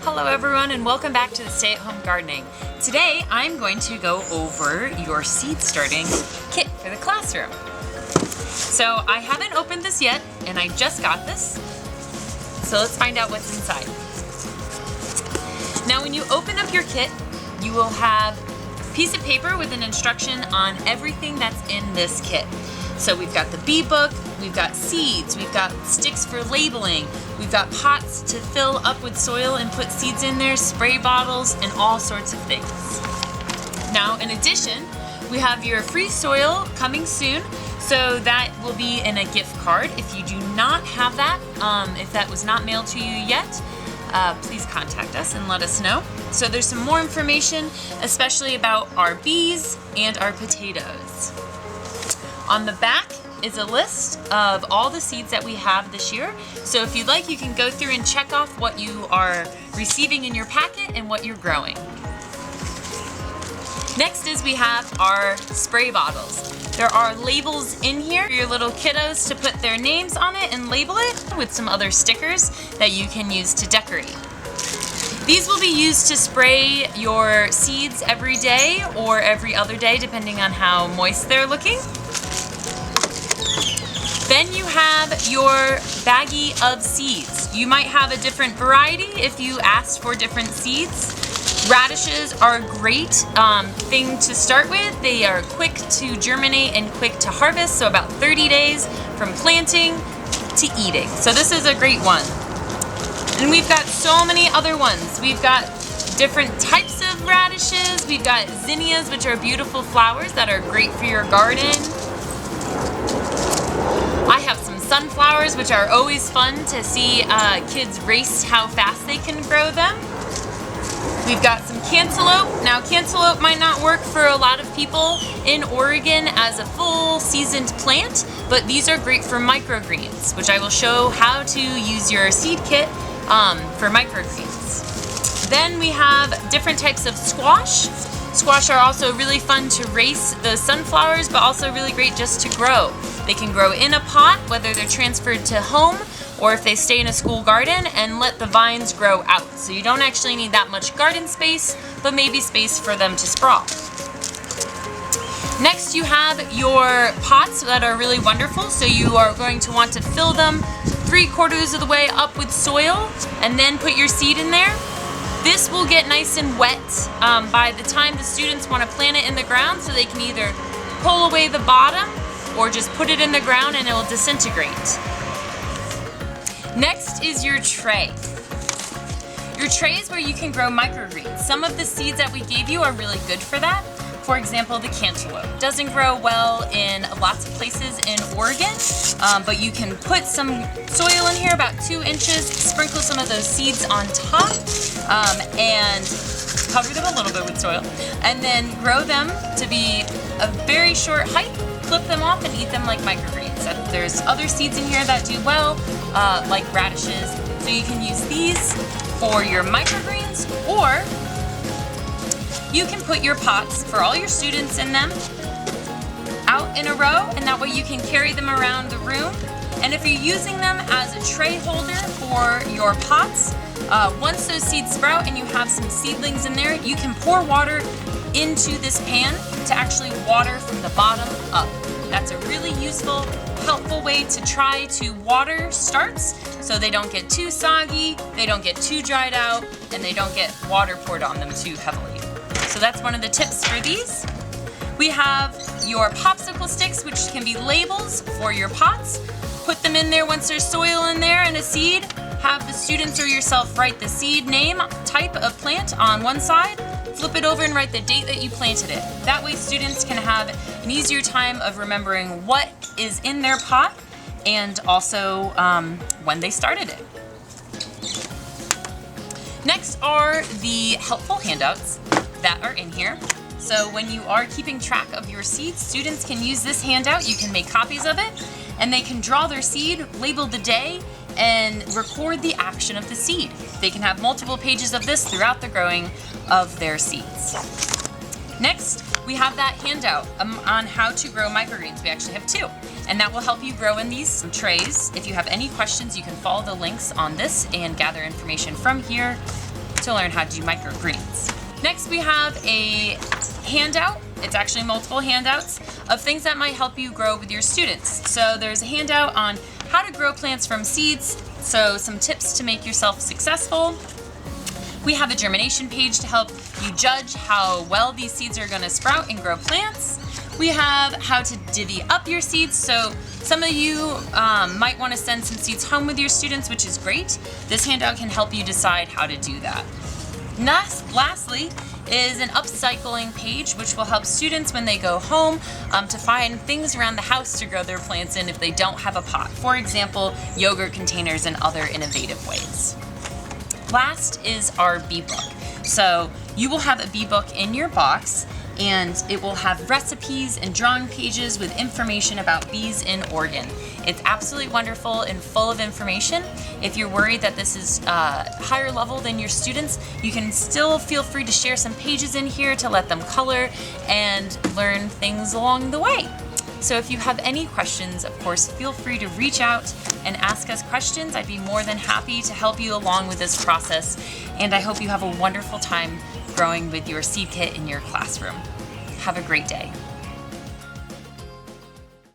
Hello everyone and welcome back to the Stay-at-Home Gardening. Today I'm going to go over your seed starting kit for the classroom. So I haven't opened this yet and I just got this. So let's find out what's inside. Now when you open up your kit, you will have a piece of paper with an instruction on everything that's in this kit. So we've got the bee book, we've got seeds, we've got sticks for labeling, we've got pots to fill up with soil and put seeds in there, spray bottles, and all sorts of things. Now in addition, we have your free soil coming soon, so that will be in a gift card. If you do not have that, if that was not mailed to you yet, please contact us and let us know. So there's some more information, especially about our bees and our potatoes. On the back is a list of all the seeds that we have this year. So if you'd like, you can go through and check off what you are receiving in your packet and what you're growing. Next is we have our spray bottles. There are labels in here for your little kiddos to put their names on it and label it with some other stickers that you can use to decorate. These will be used to spray your seeds every day or every other day depending on how moist they're looking. Then you have your baggie of seeds. You might have a different variety if you asked for different seeds. Radishes are a great thing to start with. They are quick to germinate and quick to harvest, so about 30 days from planting to eating. So this is a great one. And we've got so many other ones. We've got different types of radishes. We've got zinnias, which are beautiful flowers that are great for your garden. I have some sunflowers, which are always fun to see kids race how fast they can grow them. We've got some cantaloupe. Now cantaloupe might not work for a lot of people in Oregon as a full seasoned plant, but these are great for microgreens, which I will show how to use your seed kit for microgreens. Then we have different types of squash. Squash are also really fun to race the sunflowers, but also really great just to grow. They can grow in a pot, whether they're transferred to home or if they stay in a school garden, and let the vines grow out. So you don't actually need that much garden space, but maybe space for them to sprawl. Next you have your pots that are really wonderful. So you are going to want to fill them 3/4 of the way up with soil and then put your seed in there. This will get nice and wet by the time the students want to plant it in the ground, so they can either pull away the bottom or just put it in the ground and it will disintegrate. Next is your tray. Your tray is where you can grow microgreens. Some of the seeds that we gave you are really good for that. For example, the cantaloupe doesn't grow well in lots of places in Oregon, but you can put some soil in here, about 2 inches, sprinkle some of those seeds on top, and cover them a little bit with soil, and then grow them to be a very short height, clip them off, and eat them like microgreens. There's other seeds in here that do well, like radishes, so you can use these for your microgreens, or you can put your pots for all your students in them out in a row, and that way you can carry them around the room. And if you're using them as a tray holder for your pots, once those seeds sprout and you have some seedlings in there, you can pour water into this pan to actually water from the bottom up. That's a really useful, helpful way to try to water starts so they don't get too soggy, they don't get too dried out, and they don't get water poured on them too heavily. So that's one of the tips for these. We have your popsicle sticks, which can be labels for your pots. Put them in there once there's soil in there and a seed. Have the students or yourself write the seed name, type of plant on one side, flip it over and write the date that you planted it. That way students can have an easier time of remembering what is in their pot and also when they started it. Next are the helpful handouts that are in here. So when you are keeping track of your seeds, students can use this handout. You can make copies of it, and they can draw their seed, label the day, and record the action of the seed. They can have multiple pages of this throughout the growing of their seeds. Next, we have that handout on how to grow microgreens. We actually have 2, and that will help you grow in these trays. If you have any questions, you can follow the links on this and gather information from here. to learn how to do microgreens. Next, we have a handout. It's actually multiple handouts of things that might help you grow with your students. So there's a handout on how to grow plants from seeds, so some tips to make yourself successful. We have a germination page to help you judge how well these seeds are going to sprout and grow plants. We have how to divvy up your seeds, so some of you might want to send some seeds home with your students, which is great. This handout can help you decide how to do that. Lastly is an upcycling page, which will help students when they go home to find things around the house to grow their plants in if they don't have a pot. For example, yogurt containers and other innovative ways. Last is our bee book. So you will have a bee book in your box, and it will have recipes and drawing pages with information about bees in Oregon. It's absolutely wonderful and full of information. If you're worried that this is higher level than your students, you can still feel free to share some pages in here to let them color and learn things along the way. So if you have any questions, of course, feel free to reach out and ask us questions. I'd be more than happy to help you along with this process. And I hope you have a wonderful time growing with your seed kit in your classroom. Have a great day.